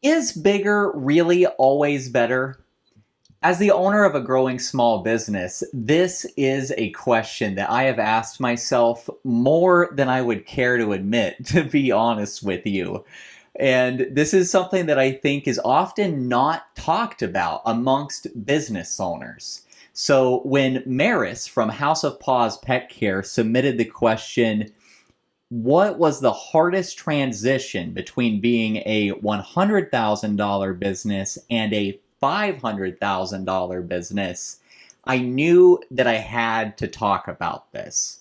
Is bigger really always better? As the owner of a growing small business, this is a question that I have asked myself more than I would care to admit, to be honest with you. And this is something that I think is often not talked about amongst business owners. So when Maris from House of Paws Pet Care submitted the question, what was the hardest transition between being a $100,000 business and a $500,000 business? I knew that I had to talk about this.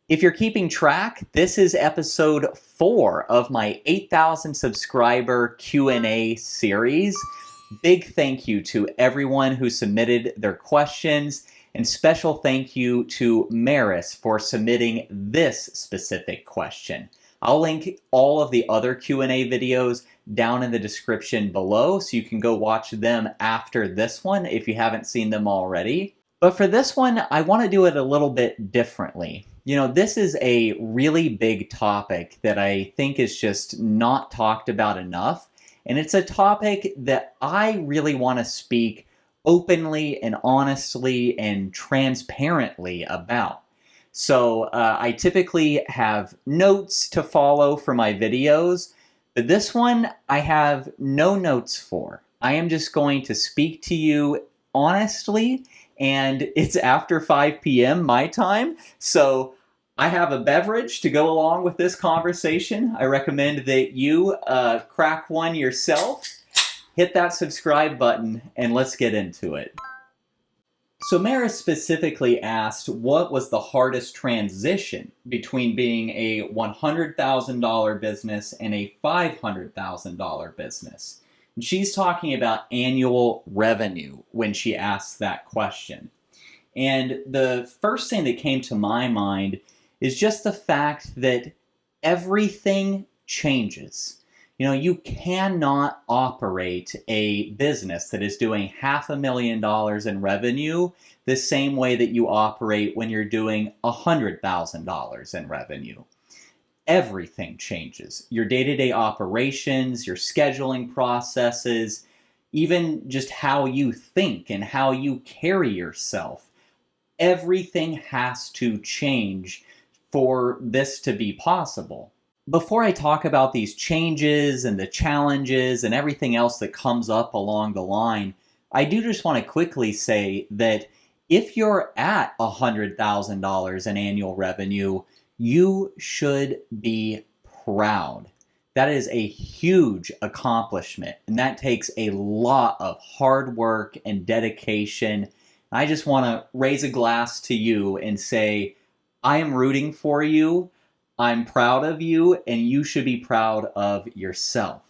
If you're keeping track, this is episode 4 of my 8,000 subscriber Q&A series. Big thank you to everyone who submitted their questions, and special thank you to Maris for submitting this specific question. I'll link all of the other Q&A videos down in the description below, so you can go watch them after this one if you haven't seen them already. But for this one, I want to do it a little bit differently. You know, this is a really big topic that I think is just not talked about enough. And it's a topic that I really want to speak openly and honestly and transparently about. So I typically have notes to follow for my videos, but this one I have no notes for. I am just going to speak to you honestly, and it's after 5 p.m. my time, so I have a beverage to go along with this conversation. I recommend that you crack one yourself, hit that subscribe button, and let's get into it. So Maris specifically asked what was the hardest transition between being a $100,000 business and a $500,000 business. And she's talking about annual revenue when she asks that question. And the first thing that came to my mind is just the fact that everything changes. You know, you cannot operate a business that is doing $500,000 in revenue the same way that you operate when you're doing $100,000 in revenue. Everything changes. Your day-to-day operations, your scheduling processes, even just how you think and how you carry yourself. Everything has to change for this to be possible. Before I talk about these changes and the challenges and everything else that comes up along the line, I do just want to quickly say that if you're at $100,000 in annual revenue, you should be proud. That is a huge accomplishment, and that takes a lot of hard work and dedication. I just want to raise a glass to you and say, I am rooting for you, I'm proud of you, and you should be proud of yourself.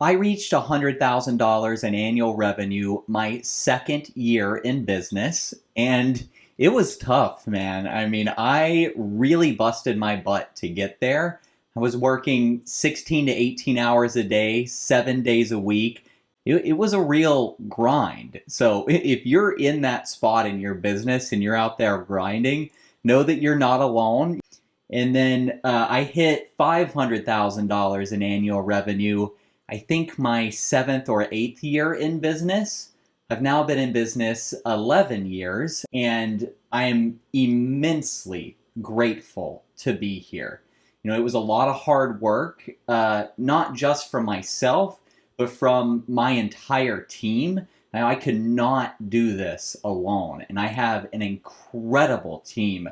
I reached $100,000 in annual revenue my second year in business, and it was tough, man. I mean, I really busted my butt to get there. I was working 16 to 18 hours a day, 7 days a week. It was a real grind. So if you're in that spot in your business and you're out there grinding, know that you're not alone. And then I hit $500,000 in annual revenue, I think my 7th or 8th year in business. I've now been in business 11 years, and I am immensely grateful to be here. You know, it was a lot of hard work, not just from myself, but from my entire team. Now, I could not do this alone, and I have an incredible team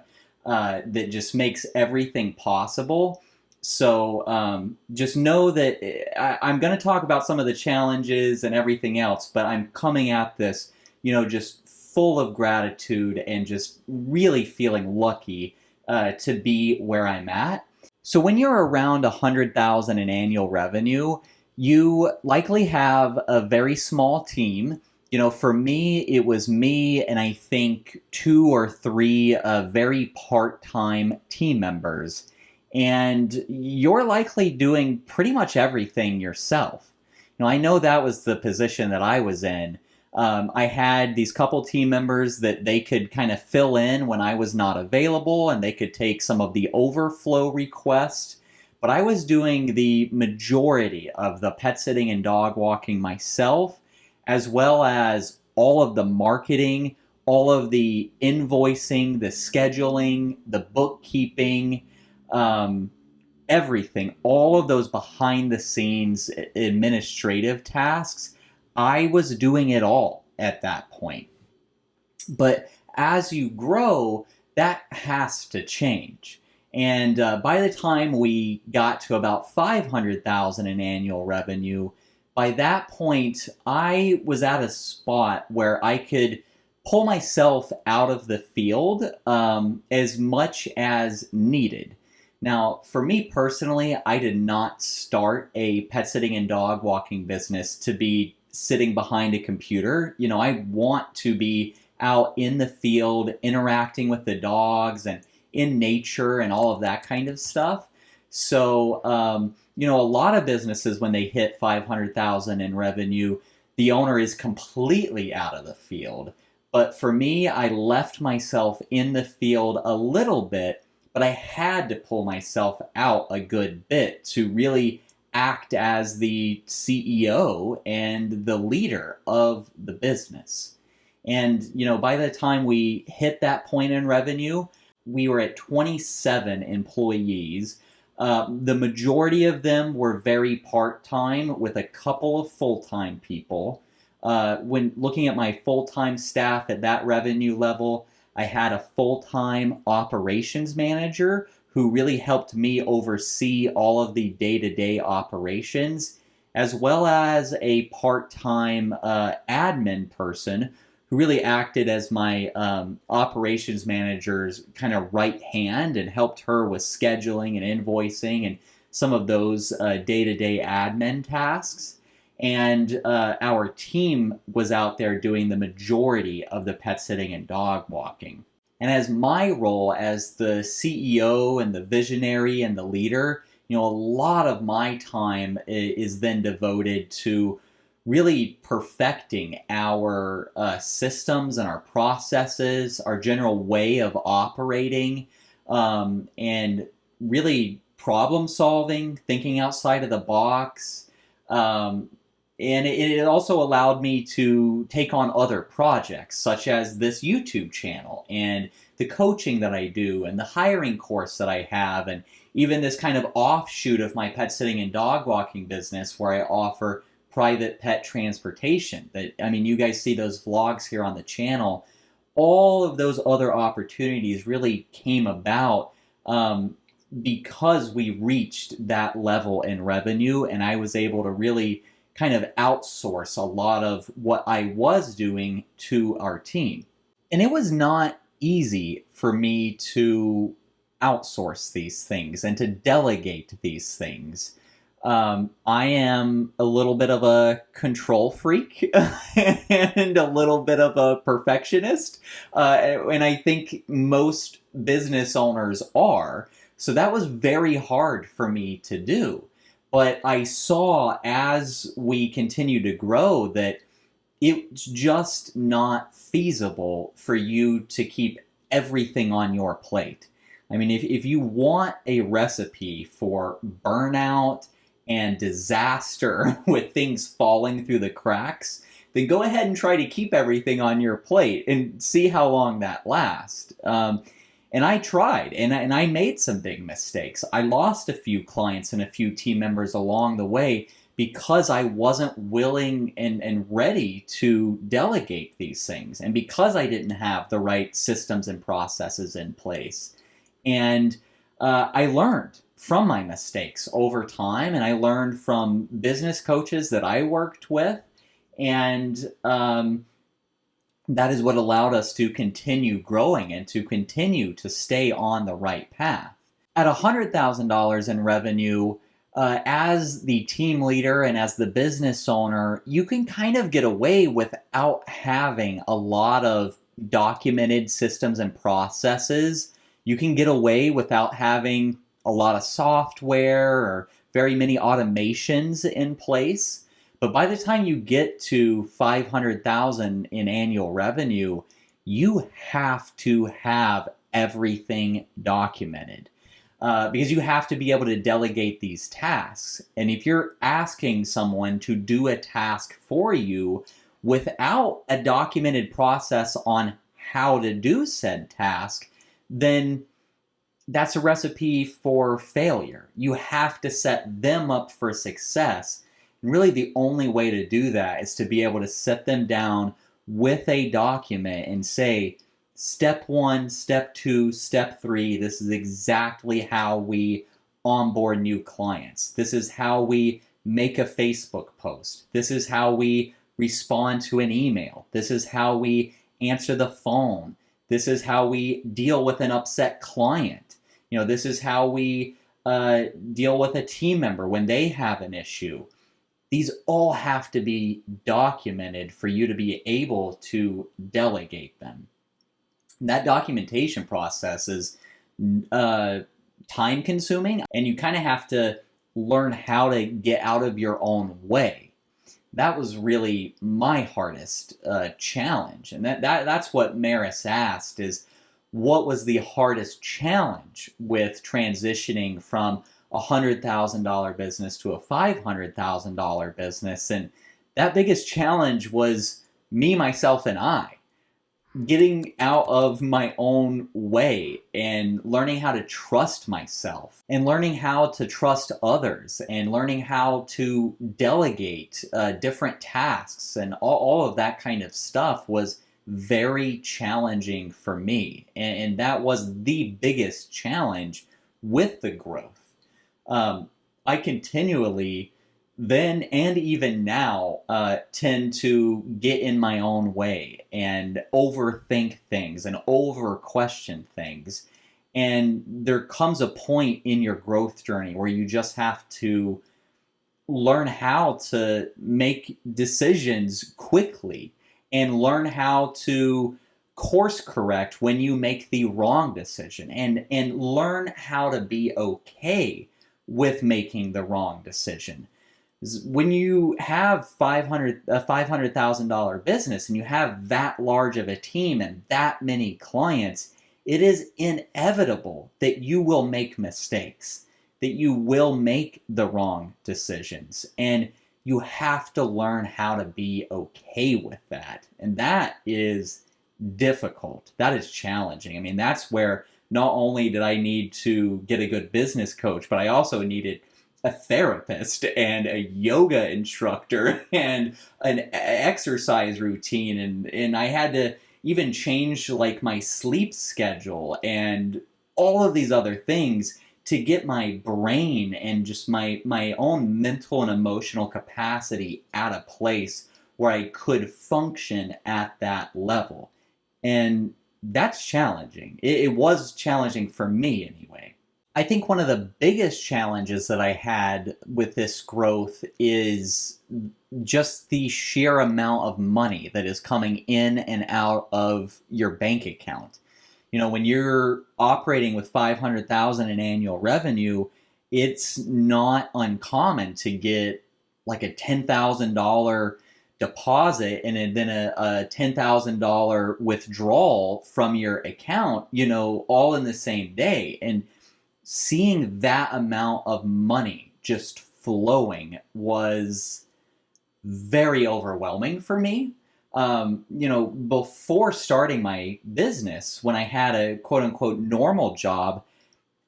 that just makes everything possible. So just know that I'm going to talk about some of the challenges and everything else, but I'm coming at this, you know, just full of gratitude and just really feeling lucky to be where I'm at. So when you're around 100,000 in annual revenue, you likely have a very small team. You know, for me, it was me and I think 2 or 3 very part-time team members. And you're likely doing pretty much everything yourself. You know, I know that was the position that I was in. I had these couple team members that they could kind of fill in when I was not available, and they could take some of the overflow requests. but I was doing the majority of the pet sitting and dog walking myself, as well as all of the marketing, all of the invoicing, the scheduling, the bookkeeping, um, everything, all of those behind the scenes administrative tasks. I was doing it all at that point. But as you grow, that has to change. And by the time we got to about 500,000 in annual revenue, by that point, I was at a spot where I could pull myself out of the field as much as needed. Now, for me personally, I did not start a pet sitting and dog walking business to be sitting behind a computer. I want to be out in the field interacting with the dogs and in nature and all of that kind of stuff. So, a lot of businesses, when they hit 500,000 in revenue, the owner is completely out of the field. But for me, I left myself in the field a little bit, but I had to pull myself out a good bit to really act as the CEO and the leader of the business. And, by the time we hit that point in revenue, we were at 27 employees. The majority of them were very part-time, with a couple of full-time people. When looking at my full-time staff at that revenue level, I had a full-time operations manager who really helped me oversee all of the day-to-day operations, as well as a part-time admin person who really acted as my operations manager's kind of right hand and helped her with scheduling and invoicing and some of those day-to-day admin tasks. And our team was out there doing the majority of the pet sitting and dog walking. And as my role as the CEO and the visionary and the leader, a lot of my time is then devoted to really perfecting our systems and our processes, our general way of operating, and really problem solving, thinking outside of the box. And it also allowed me to take on other projects, such as this YouTube channel and the coaching that I do and the hiring course that I have, and even this kind of offshoot of my pet sitting and dog walking business where I offer private pet transportation. You guys see those vlogs here on the channel. All of those other opportunities really came about because we reached that level in revenue, and I was able to really kind of outsource a lot of what I was doing to our team. And it was not easy for me to outsource these things and to delegate these things. I am a little bit of a control freak and a little bit of a perfectionist. And I think most business owners are. So that was very hard for me to do. But I saw as we continue to grow that it's just not feasible for you to keep everything on your plate. If you want a recipe for burnout and disaster with things falling through the cracks, then go ahead and try to keep everything on your plate and see how long that lasts. And I tried, and I made some big mistakes. I lost a few clients and a few team members along the way because I wasn't willing and ready to delegate these things, and because I didn't have the right systems and processes in place. And I learned from my mistakes over time, and I learned from business coaches that I worked with, and that is what allowed us to continue growing and to continue to stay on the right path. At $100,000 in revenue, as the team leader and as the business owner, you can kind of get away without having a lot of documented systems and processes. You can get away without having a lot of software or very many automations in place. But by the time you get to 500,000 in annual revenue, you have to have everything documented. because you have to be able to delegate these tasks. And if you're asking someone to do a task for you without a documented process on how to do said task, then that's a recipe for failure. You have to set them up for success. And really, the only way to do that is to be able to set them down with a document and say, step 1, step 2, step 3, this is exactly how we onboard new clients. This is how we make a Facebook post. This is how we respond to an email. This is how we answer the phone. This is how we deal with an upset client. This is how we deal with a team member when they have an issue. These all have to be documented for you to be able to delegate them. That documentation process is time consuming, and you kind of have to learn how to get out of your own way. That was really my hardest challenge. And that's what Maris asked, is what was the hardest challenge with transitioning from a $100,000 business to a $500,000 business? And that biggest challenge was me, myself, and I. Getting out of my own way and learning how to trust myself and learning how to trust others and learning how to delegate different tasks and all of that kind of stuff was very challenging for me. And that was the biggest challenge with the growth. I continually then and even now tend to get in my own way and overthink things and over question things. And there comes a point in your growth journey where you just have to learn how to make decisions quickly and learn how to course correct when you make the wrong decision, and learn how to be okay with making the wrong decision. When you have a $500,000 business and you have that large of a team and that many clients, it is inevitable that you will make mistakes, that you will make the wrong decisions, and you have to learn how to be okay with that. And that is difficult. That is challenging. I mean, that's where not only did I need to get a good business coach, but I also needed a therapist and a yoga instructor and an exercise routine. And I had to even change like my sleep schedule and all of these other things to get my brain and just my own mental and emotional capacity at a place where I could function at that level. And that's challenging. It was challenging for me anyway. I think one of the biggest challenges that I had with this growth is just the sheer amount of money that is coming in and out of your bank account. When you're operating with $500,000 in annual revenue, it's not uncommon to get like a $10,000 deposit and then a $10,000 withdrawal from your account, all in the same day. And seeing that amount of money just flowing was very overwhelming for me. Before starting my business, when I had a quote unquote normal job,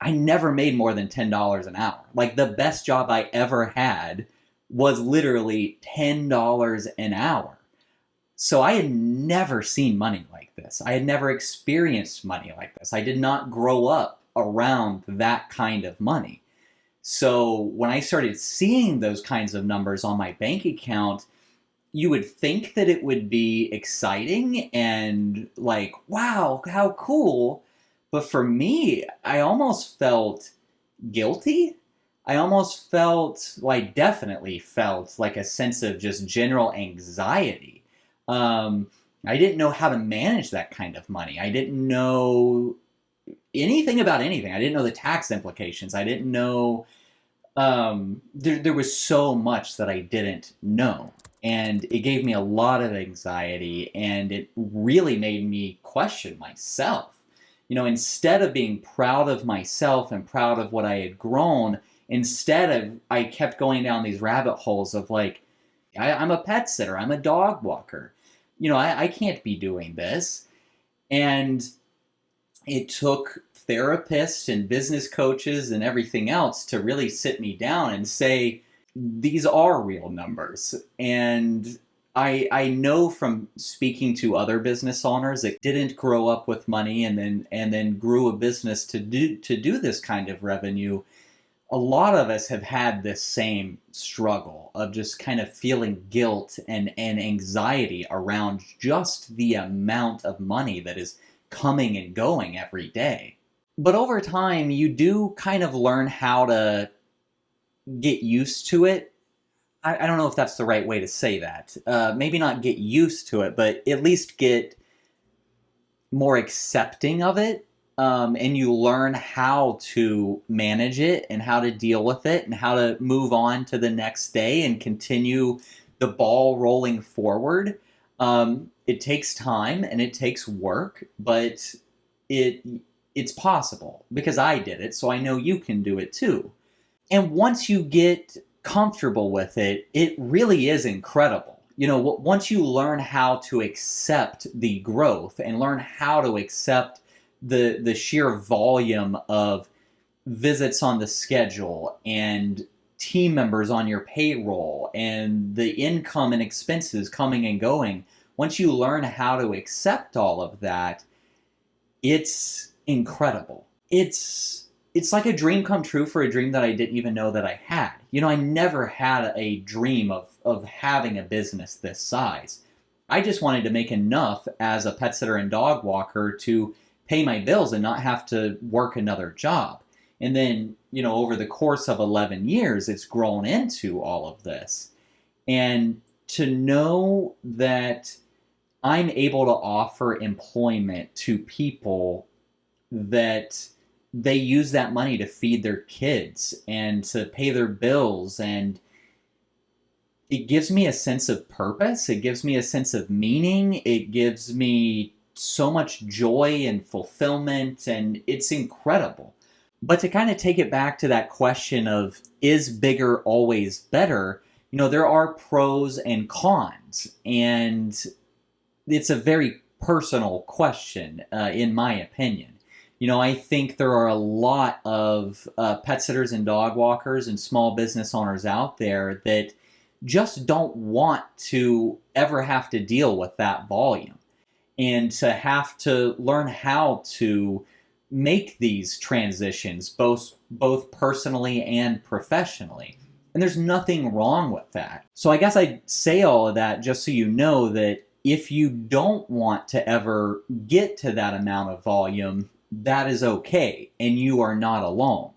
I never made more than $10 an hour. Like the best job I ever had was literally $10 an hour. So I had never seen money like this. I had never experienced money like this. I did not grow up around that kind of money. So when I started seeing those kinds of numbers on my bank account, you would think that it would be exciting and like, wow, how cool. But for me, I almost felt guilty. I definitely felt like a sense of just general anxiety. I didn't know how to manage that kind of money. I didn't know anything about anything. I didn't know the tax implications. I didn't know, there was so much that I didn't know. And it gave me a lot of anxiety, and it really made me question myself. Instead of being proud of myself and proud of what I had grown, I kept going down these rabbit holes of like, I'm a pet sitter, I'm a dog walker. I can't be doing this. And it took therapists and business coaches and everything else to really sit me down and say, these are real numbers. And I know from speaking to other business owners that didn't grow up with money and then grew a business to do this kind of revenue. A lot of us have had this same struggle of just kind of feeling guilt and anxiety around just the amount of money that is coming and going every day. But over time, you do kind of learn how to get used to it. I don't know if that's the right way to say that. Maybe not get used to it, but at least get more accepting of it. And you learn how to manage it and how to deal with it and how to move on to the next day and continue the ball rolling forward. It takes time and it takes work, but it's possible because I did it, so I know you can do it too. And once you get comfortable with it, it really is incredible. Once you learn how to accept the growth and learn how to accept the sheer volume of visits on the schedule and team members on your payroll and the income and expenses coming and going, once you learn how to accept all of that, it's incredible. It's like a dream come true for a dream that I didn't even know that I had. I never had a dream of having a business this size. I just wanted to make enough as a pet sitter and dog walker to pay my bills and not have to work another job. And then, over the course of 11 years, it's grown into all of this. And to know that I'm able to offer employment to people that they use that money to feed their kids and to pay their bills, and it gives me a sense of purpose. It gives me a sense of meaning. It gives me so much joy and fulfillment, and it's incredible. But to kind of take it back to that question of, is bigger always better? There are pros and cons, and it's a very personal question, in my opinion. I think there are a lot of pet sitters and dog walkers and small business owners out there that just don't want to ever have to deal with that volume and to have to learn how to make these transitions both personally and professionally. And there's nothing wrong with that. So I guess I say all of that just so you know that if you don't want to ever get to that amount of volume, that is okay, and you are not alone.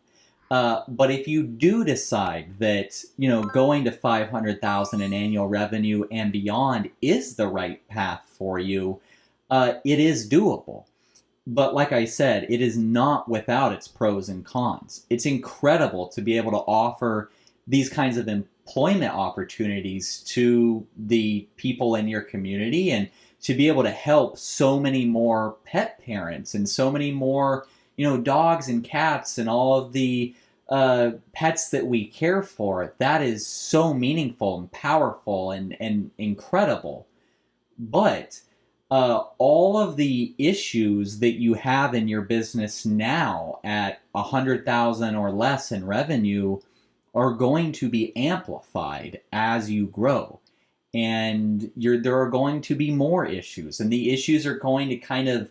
But if you do decide that, going to 500,000 in annual revenue and beyond is the right path for you, it is doable. But like I said, it is not without its pros and cons. It's incredible to be able to offer these kinds of employment opportunities to the people in your community and to be able to help so many more pet parents and so many more, dogs and cats and all of the pets that we care for. That is so meaningful and powerful and incredible. But all of the issues that you have in your business now at 100,000 or less in revenue are going to be amplified as you grow. And there are going to be more issues, and the issues are going to kind of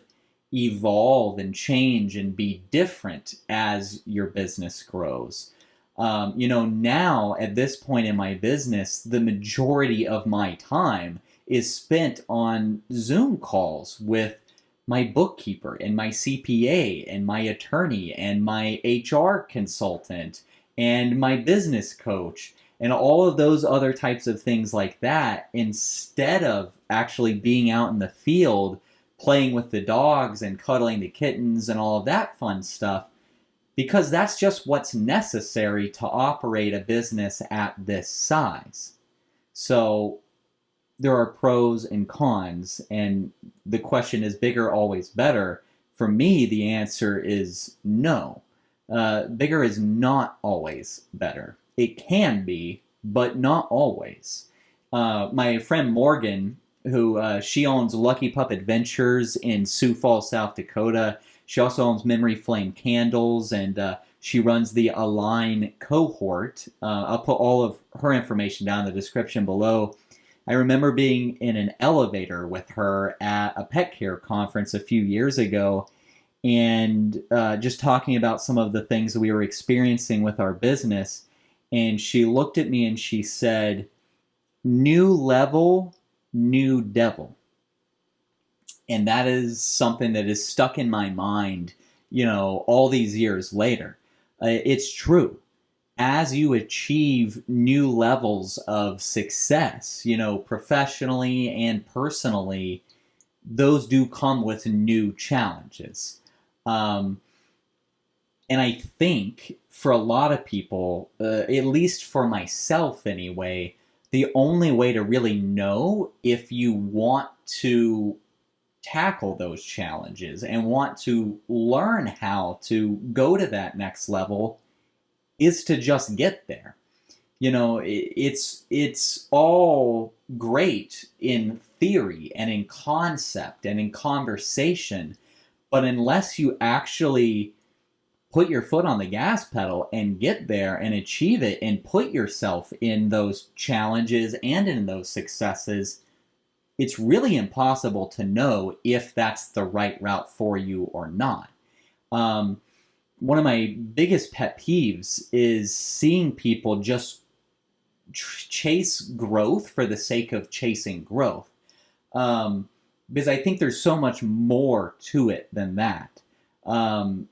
evolve and change and be different as your business grows. Now at this point in my business, the majority of my time is spent on Zoom calls with my bookkeeper and my CPA and my attorney and my HR consultant and my business coach and all of those other types of things like that, instead of actually being out in the field playing with the dogs and cuddling the kittens and all of that fun stuff, because that's just what's necessary to operate a business at this size. So there are pros and cons, and the question is bigger always better. for me, the answer is no. Bigger is not always better. It can be, but not always. My friend Morgan, who she owns Lucky Pup Adventures in Sioux Falls, South Dakota. She also owns Memory Flame Candles, and she runs the Align cohort. I'll put all of her information down in the description below. I remember being in an elevator with her at a pet care conference a few years ago, and just talking about some of the things that we were experiencing with our business. And she looked at me and she said, "New level, new devil." And that is something that is stuck in my mind, all these years later. It's true. As you achieve new levels of success, professionally and personally, those do come with new challenges. And I think for a lot of people, at least for myself anyway, the only way to really know if you want to tackle those challenges and want to learn how to go to that next level is to just get there. It's all great in theory and in concept and in conversation, but unless you actually put your foot on the gas pedal and get there and achieve it and put yourself in those challenges and in those successes, it's really impossible to know if that's the right route for you or not. One of my biggest pet peeves is seeing people just chase growth for the sake of chasing growth. Because I think there's so much more to it than that.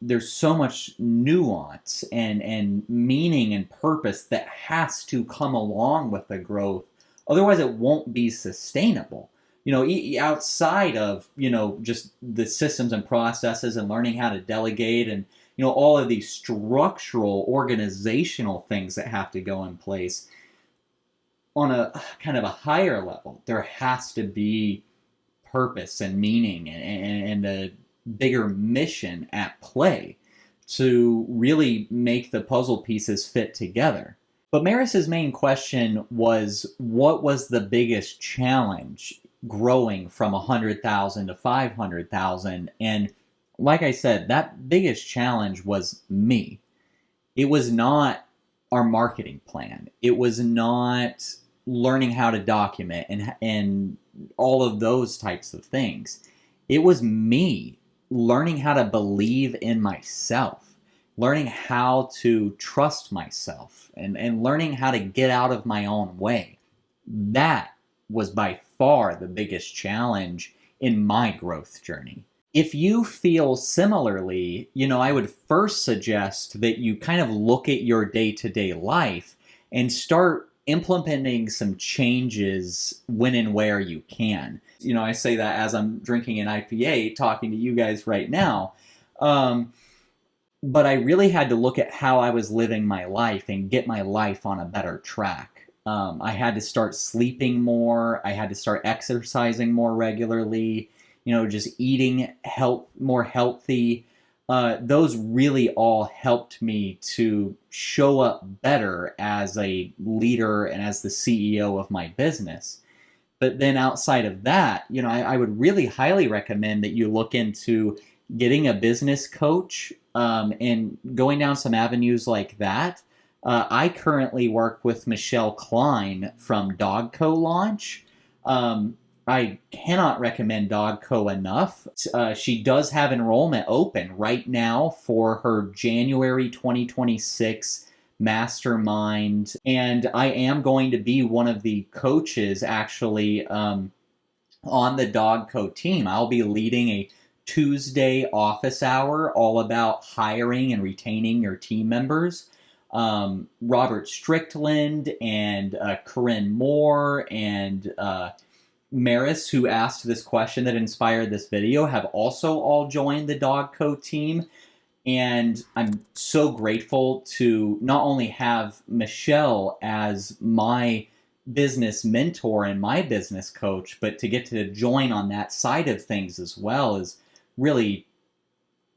There's so much nuance and meaning and purpose that has to come along with the growth. Otherwise, it won't be sustainable. Outside of, just the systems and processes and learning how to delegate and, all of these structural, organizational things that have to go in place. On a kind of a higher level, there has to be purpose and meaning and a bigger mission at play to really make the puzzle pieces fit together. But Maris's main question was, what was the biggest challenge growing from 100,000 to 500,000? And like I said, that biggest challenge was me. It was not our marketing plan. It was not learning how to document and all of those types of things. It was me learning how to believe in myself, learning how to trust myself, and learning how to get out of my own way. That was by far the biggest challenge in my growth journey. If you feel similarly, I would first suggest that you kind of look at your day-to-day life and start implementing some changes when and where you can. I say that as I'm drinking an IPA talking to you guys right now. But I really had to look at how I was living my life and get my life on a better track. I had to start sleeping more. I had to start exercising more regularly, just eating more healthy. Those really all helped me to show up better as a leader and as the CEO of my business. But then outside of that, I would really highly recommend that you look into getting a business coach and going down some avenues like that. I currently work with Michelle Klein from Dogco Launch. I cannot recommend Dogco enough. She does have enrollment open right now for her January 2026 mastermind. And I am going to be one of the coaches actually on the Dogco team. I'll be leading a Tuesday office hour all about hiring and retaining your team members. Robert Strickland and Corinne Moore and Maris, who asked this question that inspired this video, have also all joined the Dogco team. And I'm so grateful to not only have Michelle as my business mentor and my business coach, but to get to join on that side of things as well is really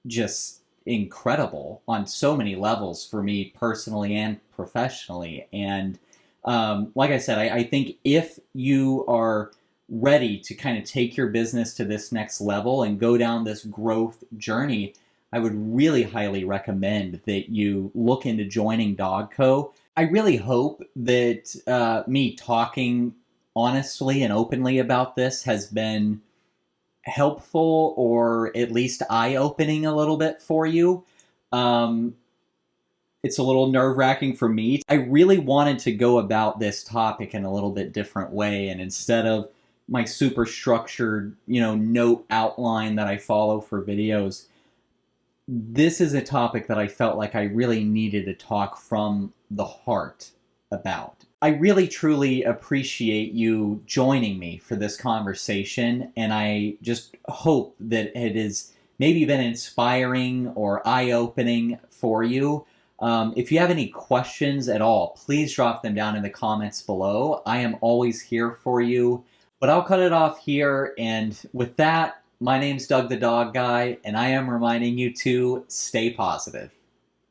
just incredible on so many levels for me personally and professionally. And like I said, I think if you are ready to kind of take your business to this next level and go down this growth journey, I would really highly recommend that you look into joining Dogco. I really hope that me talking honestly and openly about this has been helpful or at least eye-opening a little bit for you. Um, it's a little nerve-wracking for me. I really wanted to go about this topic in a little bit different way, and instead of my super structured, note outline that I follow for videos, this is a topic that I felt like I really needed to talk from the heart about. I really truly appreciate you joining me for this conversation, and I just hope that it has maybe been inspiring or eye-opening for you. If you have any questions at all, please drop them down in the comments below. I am always here for you. But I'll cut it off here, and with that, my name's Doug the Dog Guy, and I am reminding you to stay positive.